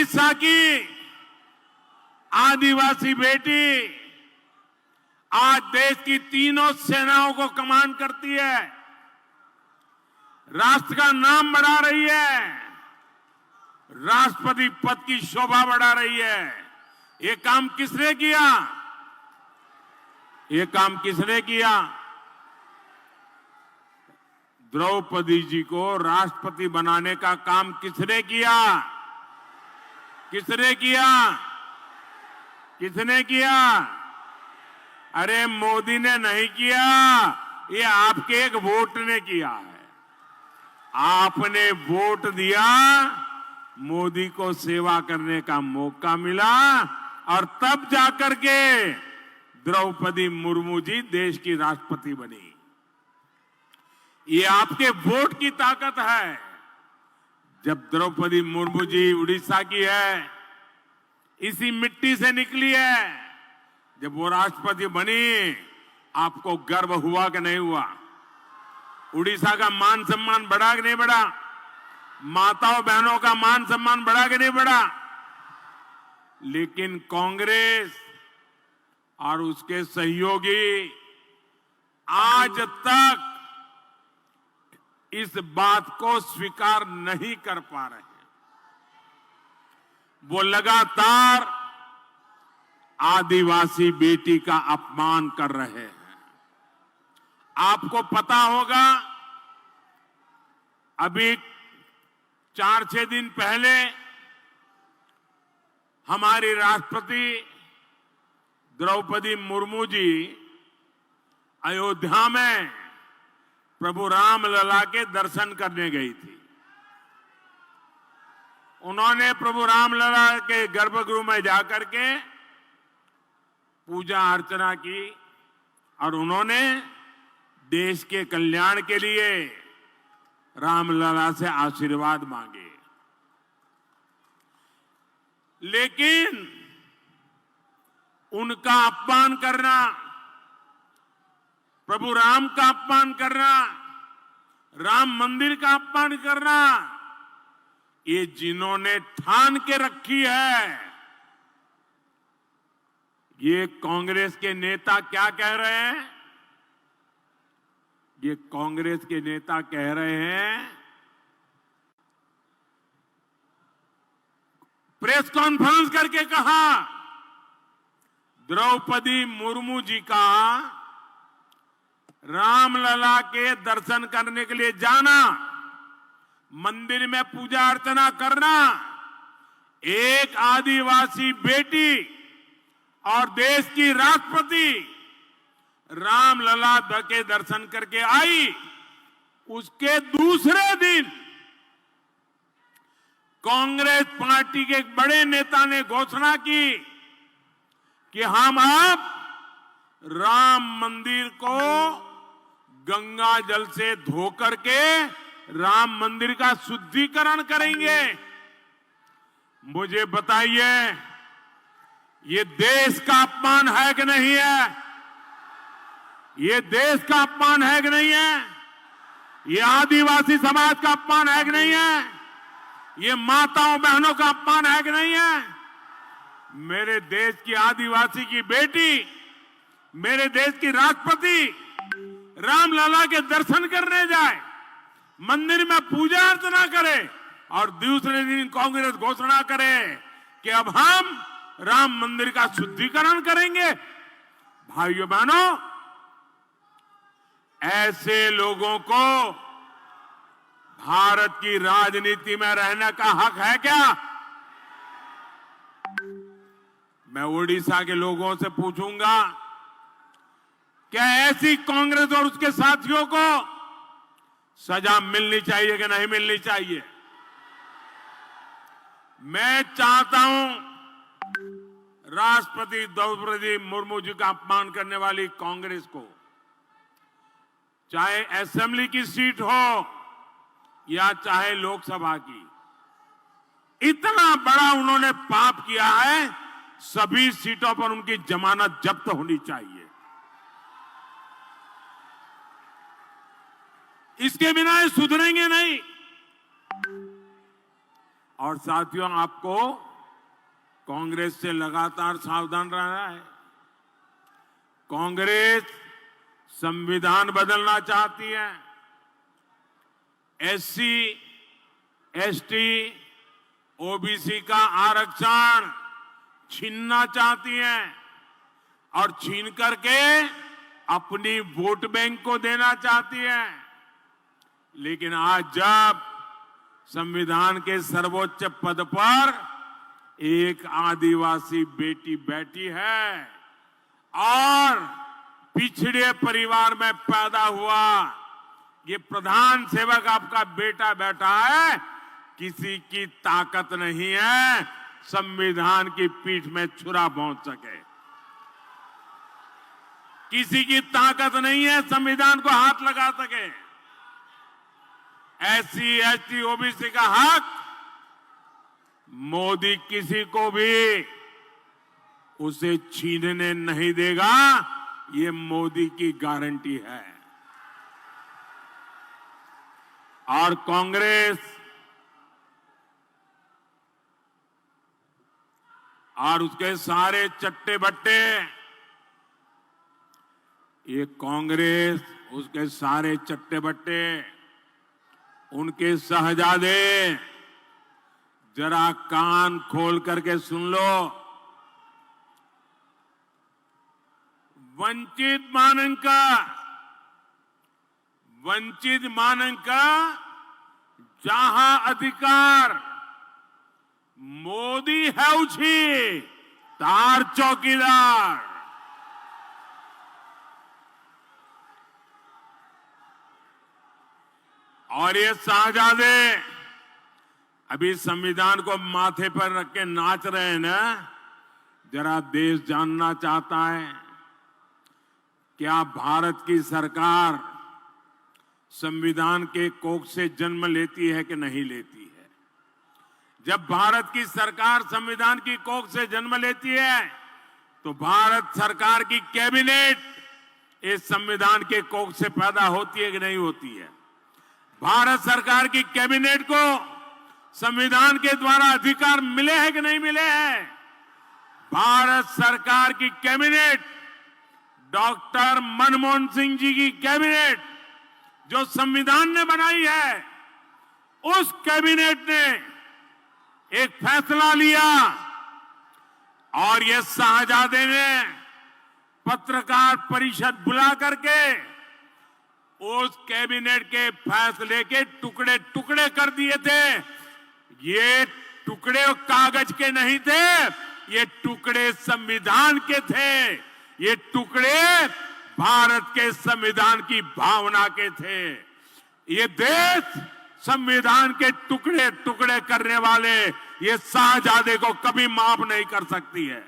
उड़ीसा की आदिवासी बेटी आज देश की तीनों सेनाओं को कमांड करती है, राष्ट्र का नाम बढ़ा रही है, राष्ट्रपति पद की शोभा बढ़ा रही है। ये काम किसने किया? ये काम किसने किया? द्रौपदी जी को राष्ट्रपति बनाने का काम किसने किया? किसने किया? किसने किया? अरे मोदी ने नहीं किया, ये आपके एक वोट ने किया है। आपने वोट दिया, मोदी को सेवा करने का मौका मिला और तब जाकर के द्रौपदी मुर्मू जी देश की राष्ट्रपति बनी। ये आपके वोट की ताकत है। जब द्रौपदी मुर्मू जी उड़ीसा की है, इसी मिट्टी से निकली है, जब वो राष्ट्रपति बनी, आपको गर्व हुआ कि नहीं हुआ? उड़ीसा का मान सम्मान बढ़ा कि नहीं बढ़ा? माताओं बहनों का मान सम्मान बढ़ा कि नहीं बढ़ा? लेकिन कांग्रेस और उसके सहयोगी आज तक इस बात को स्वीकार नहीं कर पा रहे हैं। वो लगातार आदिवासी बेटी का अपमान कर रहे हैं। आपको पता होगा, अभी 4-6 दिन पहले हमारी राष्ट्रपति द्रौपदी मुर्मू जी अयोध्या में प्रभु रामलला के दर्शन करने गई थी। उन्होंने प्रभु रामलला के गर्भगृह में जाकर के पूजा अर्चना की और उन्होंने देश के कल्याण के लिए रामलला से आशीर्वाद मांगे। लेकिन उनका अपमान करना, प्रभु राम का अपमान करना, राम मंदिर का अपमान करना, ये जिन्होंने ठान के रखी है, ये कांग्रेस के नेता क्या कह रहे हैं? ये कांग्रेस के नेता कह रहे हैं, प्रेस कॉन्फ्रेंस करके कहा, द्रौपदी मुर्मू जी का रामलला के दर्शन करने के लिए जाना, मंदिर में पूजा अर्चना करना, एक आदिवासी बेटी और देश की राष्ट्रपति रामलला के दर्शन करके आई, उसके दूसरे दिन कांग्रेस पार्टी के एक बड़े नेता ने घोषणा की कि हम अब राम मंदिर को गंगा जल से धोकर के राम मंदिर का शुद्धिकरण करेंगे। मुझे बताइए, ये देश का अपमान है कि नहीं है? ये देश का अपमान है कि नहीं है? ये आदिवासी समाज का अपमान है कि नहीं है? ये माताओं बहनों का अपमान है कि नहीं है? मेरे देश की आदिवासी की बेटी, मेरे देश की राष्ट्रपति रामलला के दर्शन करने जाए, मंदिर में पूजा अर्चना करे और दूसरे दिन कांग्रेस घोषणा करे कि अब हम राम मंदिर का शुद्धिकरण करेंगे। भाइयों बहनों, ऐसे लोगों को भारत की राजनीति में रहने का हक है क्या? मैं उड़ीसा के लोगों से पूछूंगा, क्या ऐसी कांग्रेस और उसके साथियों को सजा मिलनी चाहिए कि नहीं मिलनी चाहिए? मैं चाहता हूं राष्ट्रपति द्रौपदी मुर्मू जी का अपमान करने वाली कांग्रेस को, चाहे असेंबली की सीट हो या चाहे लोकसभा की, इतना बड़ा उन्होंने पाप किया है, सभी सीटों पर उनकी जमानत जब्त होनी चाहिए। इसके बिना ये सुधरेंगे नहीं। और साथियों, आपको कांग्रेस से लगातार सावधान रहा है। कांग्रेस संविधान बदलना चाहती है, एससी, एसटी, ओबीसी का आरक्षण छीनना चाहती है और छीन करके अपनी वोट बैंक को देना चाहती है। लेकिन आज जब संविधान के सर्वोच्च पद पर एक आदिवासी बेटी बैठी है और पिछड़े परिवार में पैदा हुआ ये प्रधान सेवक आपका बेटा बैठा है, किसी की ताकत नहीं है संविधान की पीठ में छुरा पहुंच सके। किसी की ताकत नहीं है संविधान को हाथ लगा सके। एससी, एसटी, ओबीसी का हक मोदी किसी को भी उसे छीनने नहीं देगा, ये मोदी की गारंटी है। और कांग्रेस और उसके सारे चट्टे बट्टे, ये कांग्रेस उसके सारे चट्टे बट्टे, उनके शहजादे, जरा कान खोल करके सुन लो। वंचित मानक का जहां अधिकार मोदी है उसी तार चौकीदार। और ये शाहजादे अभी संविधान को माथे पर रख के नाच रहे हैं ना। जरा देश जानना चाहता है, क्या भारत की सरकार संविधान के कोख से जन्म लेती है कि नहीं लेती है? जब भारत की सरकार संविधान की कोख से जन्म लेती है तो भारत सरकार की कैबिनेट इस संविधान के कोख से पैदा होती है कि नहीं होती है? भारत सरकार की कैबिनेट को संविधान के द्वारा अधिकार मिले हैं कि नहीं मिले हैं? भारत सरकार की कैबिनेट, डॉक्टर मनमोहन सिंह जी की कैबिनेट जो संविधान ने बनाई है, उस कैबिनेट ने एक फैसला लिया और ये शाहजादे ने पत्रकार परिषद बुला करके उस कैबिनेट के फैसले के टुकड़े टुकड़े कर दिए थे। ये टुकड़े कागज के नहीं थे, ये टुकड़े संविधान के थे। ये टुकड़े भारत के संविधान की भावना के थे। ये देश संविधान के टुकड़े टुकड़े करने वाले ये शाहजादे को कभी माफ नहीं कर सकती है।